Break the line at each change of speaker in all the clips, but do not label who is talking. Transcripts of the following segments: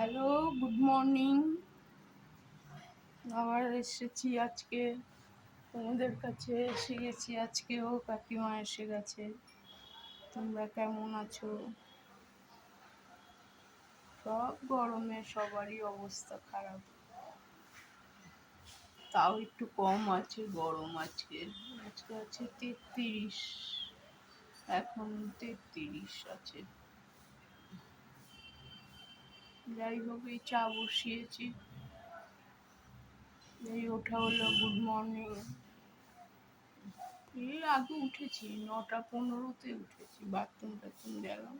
Hello, good morning. আবার এসেছি আজকে তোমাদের কাছে, এসে গেছি আজকেও। কাকিমা এসে গেছে। তোমরা কেমন আছো? সব গরমে সবারই অবস্থা খারাপ। তাও একটু কম আছে গরম আজকে। আজকে আছে 33, এখন 33 আছে। যাই হোক, এই চা বসিয়েছি। এই ওঠা হলো, গুড মর্নিং। এই আগে উঠেছি, 9টা 15-তে উঠেছি, বাথরুম টাথরুম গেলাম।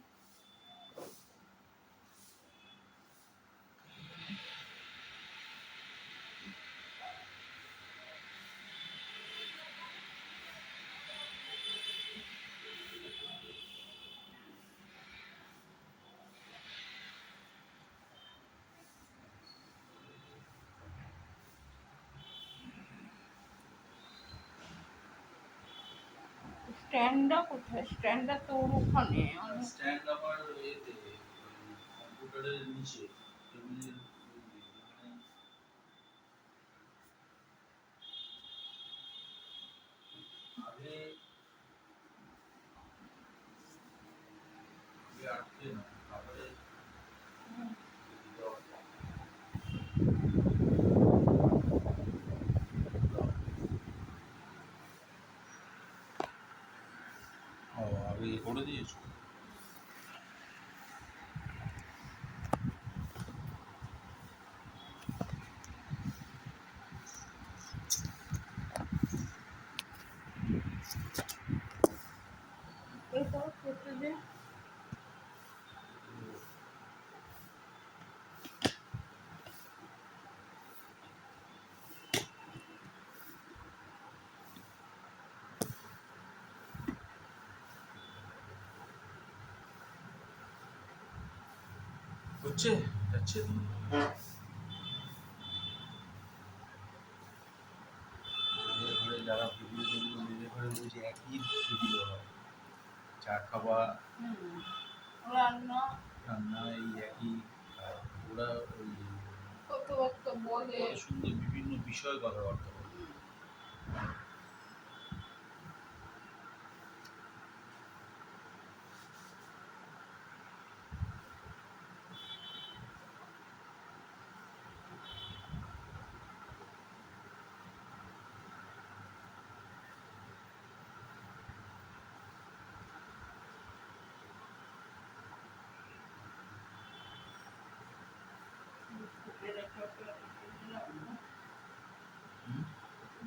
স্ট্যান্ডটা কোথায়? স্ট্যান্ডটা তো ওর ওখানে।
স্ট্যান্ড আবার এতে কম্পিউটারের নিচে টেবিলের মানে আগে আগে আটকে না তারপরে আগে করে দিয়েছো।
এটা করতে দে।
হচ্ছে যাচ্ছে ঘরে যারা ভিডিও যেগুলো নিজের ঘরে বলছে একই ভিডিও হয়, চা খাওয়া
রান্না
রান্না এই একই। ওরা ওই
কথাবার্তা বলে।
কত সুন্দর বিভিন্ন বিষয়ে কথাবার্তা বলে।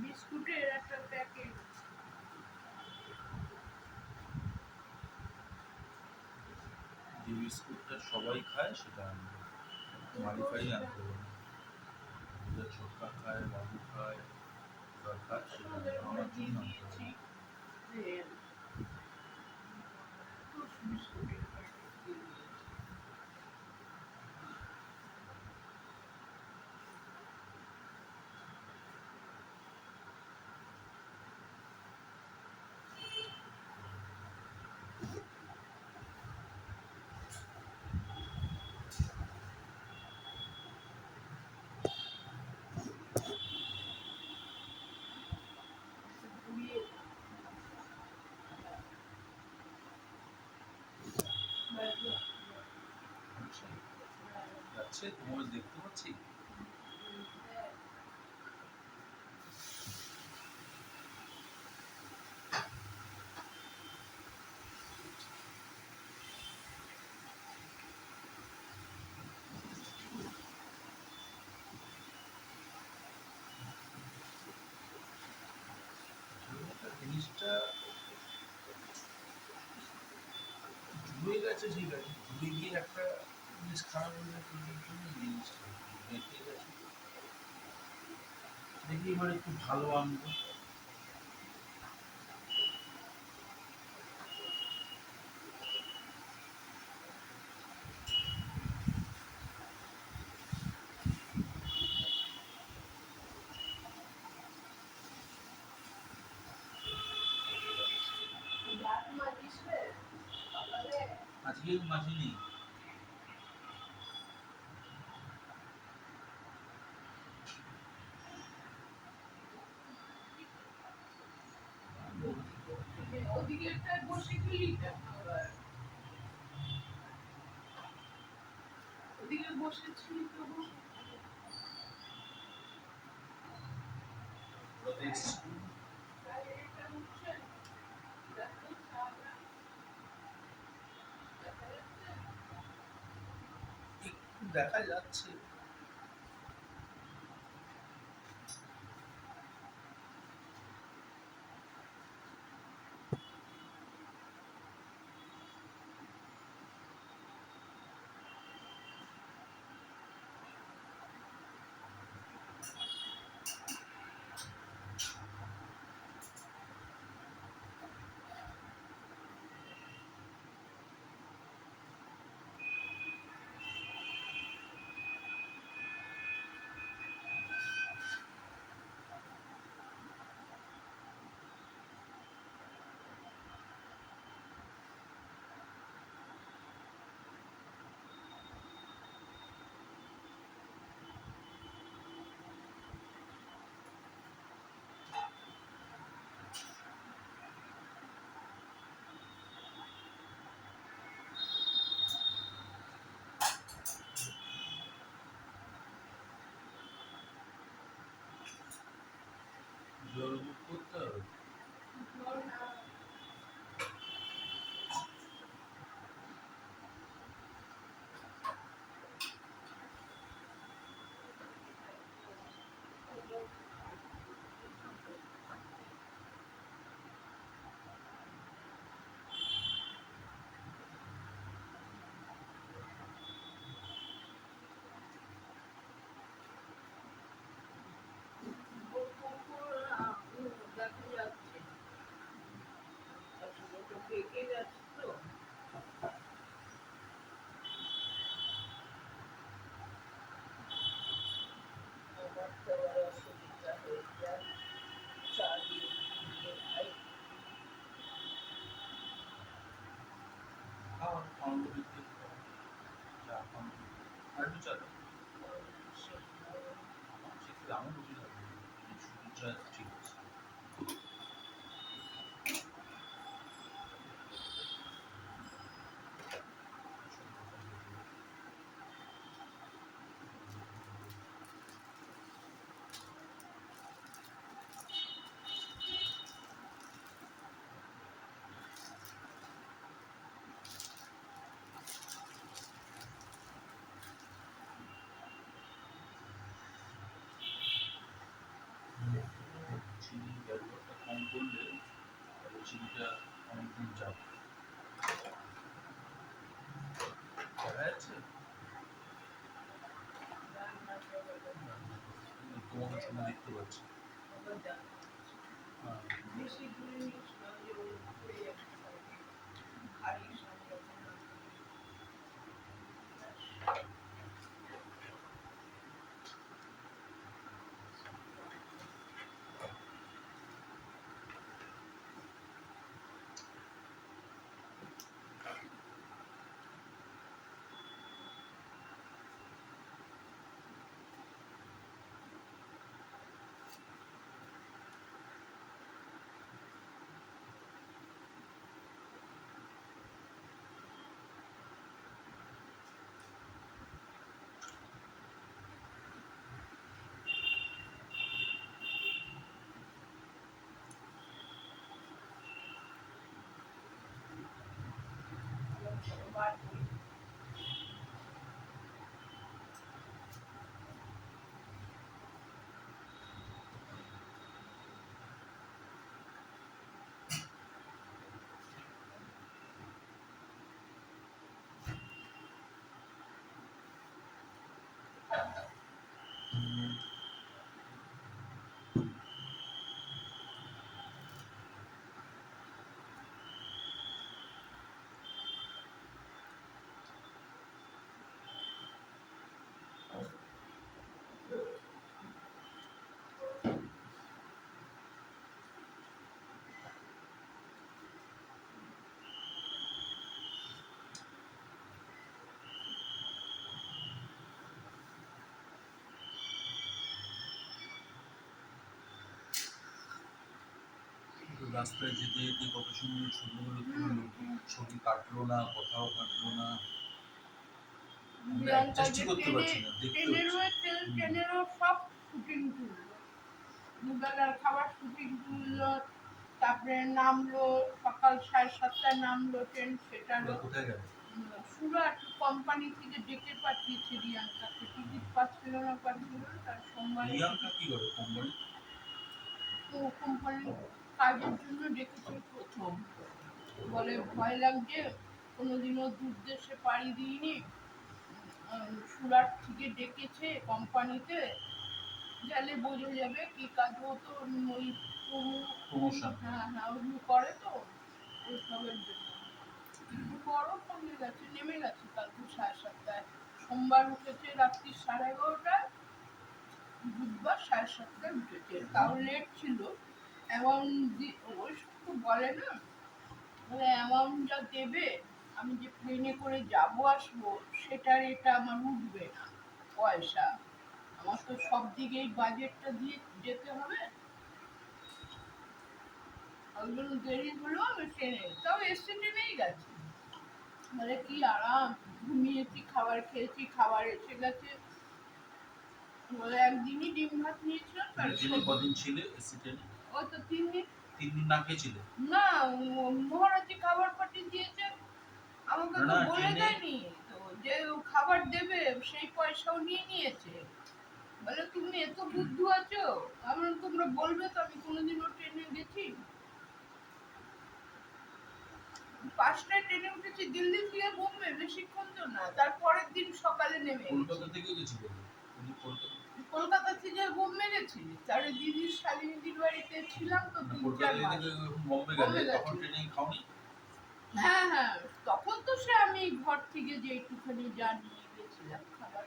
বিস্কুটের একটা প্যাকেট।
যে বিস্কুটটা সবাই খায় সেটা আনবে, মালিকাই আনতে হবে। যেটা ছোটকা খায়, বাবু খায়, ওরা খায় সেটা আনবে, আমার জন্য আনতে হবে।
বিস্কুটের প্যাকেট দিয়ে দিয়েছি।
যাচ্ছে তোমার দেখতে পাচ্ছি। জিনিসটা জুড়ে গেছে, ঠিক আছে, জুড়ে গিয়ে একটা জিনিস খারাপ হয়ে গেছে, জিনিসটা বেঁচে গেছে। দেখি এবার একটু ভালো আনবো। আজকে মাঝিনি
দিকেরটায় বসে গেলি কেন আবার? ওদিকে বসেছিলি তো বসে। আর এটা উঠছে না। দেখো ছাড়া দেখা যাচ্ছে?
একটু দেখা যাচ্ছে। জল বুক করতে হবে।
জল না ওর কুকুর দেখা যাচ্ছে। আসলে তো পেকে যাচ্ছে তো। আমার তো আবার অসুবিধা হয়ে যায়। চারিদিকে ভাই
খাওয়া খাওয়ানো দিতে চা খাওয়ানো আর একটু চা দাও। আমার সেক্ষেত্রে আমার রুটি লাগবে শুধু চা ঠিক আছে। চিনি ব্যবহারটা কম করলে তাহলে চিনিটা অনেকদিন যাবে। দেখা যাচ্ছে
রান্না করে
তোমাকে ছবি দেখতে পাচ্ছি।
আবার দেখা
হ্যাঁ
বেশি দূরে নিস না যে ও পড়ে যাবে ভারী সামলাতে না বার করি।
রাস্তায় যেতে যেতে কত সুন্দর ছবিগুলো
হুম,
তুললো,
হুম।
ছবি কাটলো না, কোথাও কাটলো না, আমরা
প্রিয়াঙ্কা
অ্যাডজাস্টই
যে
করতে পারছি না, দেখতে হচ্ছে। হুম।
ট্রেনেরও সব শুটিং তুললো, দুবেলার খাবার শুটিং তুললো, তারপরে নামলো সকাল 7:30টায় নামলো ট্রেন,
ওরা
সেটারও
কোথায় গেল?
সুরাট কোম্পানি থেকে ডেকে পাঠিয়েছে রিয়াঙ্কাকে, টিকিট পাচ্ছিল না তার সোমবারে
প্রিয়াঙ্কা
টিকিট।
কি করে কোম্পানি?
তো কোম্পানি কাজের জন্য ডেকেছে প্রথম, বলে ভয় লাগছে, কোনোদিনও দূর দেশে পাড়ি দিইনি, সুরাট থেকে ডেকেছে কোম্পানিতে, গেলে বোঝা যাবে কি কাজ হতো, ওই
প্রমোশন।
হ্যাঁ হ্যাঁ ওগুলো করে তো ওইসবের জন্য। বরফ কমে গেছে, নেমে গেছে কালকে 7:30টায়, সোমবার উঠেছে রাত্রি 11:30টায়, বুধবার 7:30টায় উঠেছে, তাও লেট ছিল। অ্যামাউন্ট ওই সব তো বলে না, মানে অ্যামাউন্ট যা দেবে, আমি যে প্লেনে করে যাব আসবো, সেটার এটা আমার উঠবে না পয়সা, আমার তো সব দিকেই বাজেটটা দিয়ে যেতে হবে। ওই জন্য দেরি হলো, আমি ট্রেনে, তাও এসি ট্রেনেই গেছি, মানে কি আরাম, ঘুমিয়েছি, খাবার খেয়েছি, খাবার এসে গেছে, বলে একদিনই ডিম ভাত নিয়েছিলাম, তার
মানে ট্রেনে কদিন ছিলে এসি ট্রেনে?
ওই তো 3 দিন।
3 দিন না খেয়েছিলে?
না, মহারাজি খাবার পাঠিয়ে দিয়েছে, আমাকে
না
তো
না
বলে
ট্রেনে।
দেয়নি তো, যে খাবার দেবে সেই পয়সাও নিয়ে নিয়েছে, বলে তুমি এত বুদ্ধু আছো, আমি বললাম, তোমরা বলবে তো, আমি কোনোদিনও ট্রেনে গেছি? 5টায় ট্রেনে উঠেছি দিল্লি থেকে বোম্বে, বেশিক্ষণ তো না, তারপরের দিন সকালে নেমে গেছি।
কলকাতা থেকে গেছিলে? তুমি কলকাতা?
কলকাতা থেকে বোম্বে গেছি, তার দিদির শালিনীদির বাড়িতে ছিলাম তো
মানে
3-4
কলকাতা
মাস।
থেকে যখন বোম্বে গেলে
বোম্বে
তখন
গেছি,
ট্রেনে খাওনি?
হ্যাঁ হ্যাঁ, তখন তো সে আমি ঘর থেকে যে একটুখানি যা নিয়ে গেছিলাম খাবার।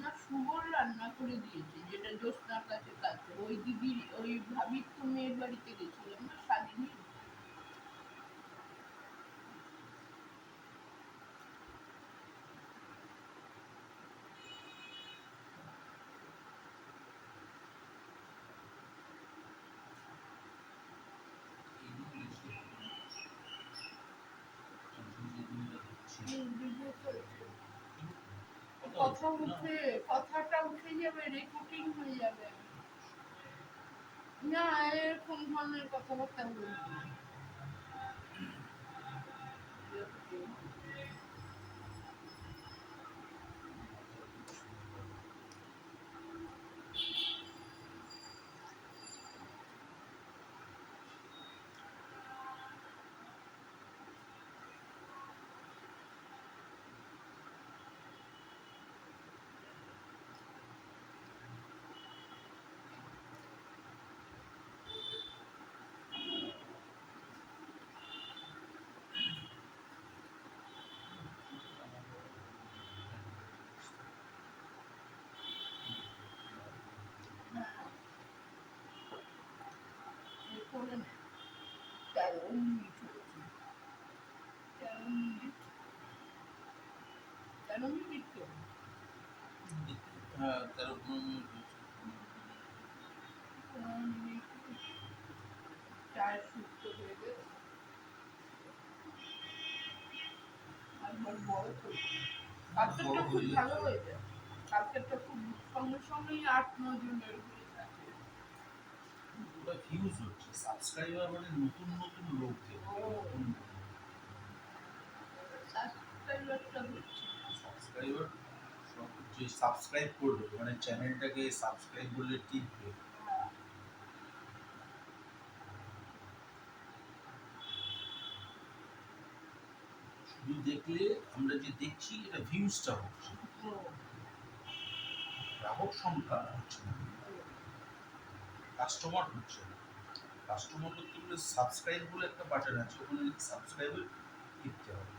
না, সুবল রান্না করে দিয়েছে, যেটা জ্যোৎস্নার কাছে কাছে, ওই দিদির ওই ভাবির তো মেয়ের বাড়িতে গেছিলাম না, শালিনী। ভিডিও করেছে, কথা উঠে, কথাটা উঠে যাবে, রেকর্ডিং হয়ে যাবে। না, এরকম ধরনের কথাবার্তা বলবি না। করে নে, 13 মিনিট হয়েছে, 13 মিনিট, 13 মিনিট তো,
হ্যাঁ 13-15 মিনিট হয়েছে।
15 মিনিট, চায়ের সুপ্ত হয়ে গেছে, একবার বড় করবো, কালকেরটা
বড়
খুব
হয়ে
ভালো
যাচ্ছে।
হয়েছে, কালকেরটা খুব সঙ্গে সঙ্গেই 8-9 জনের হয়ে গেছে।
ওটা ভিউজ হচ্ছে, সাবস্ক্রাইবার মানে নতুন নতুন লোক দেখবে, নতুন
সাবস্ক্রাইবারটা হচ্ছে,
সাবস্ক্রাইবার। সব যে সাবস্ক্রাইব করবে মানে চ্যানেলটাকে সাবস্ক্রাইব করলে টিপবে, শুধু দেখলে আমরা যে দেখছি এটা ভিউজটা হচ্ছে, গ্রাহক সংখ্যা হচ্ছে না, কাস্টমার হচ্ছে না। কাস্টমার করতে গেলে সাবস্ক্রাইব বলে একটা বাটন আছে, ওখানে সাবস্ক্রাইবে টিপতে হবে।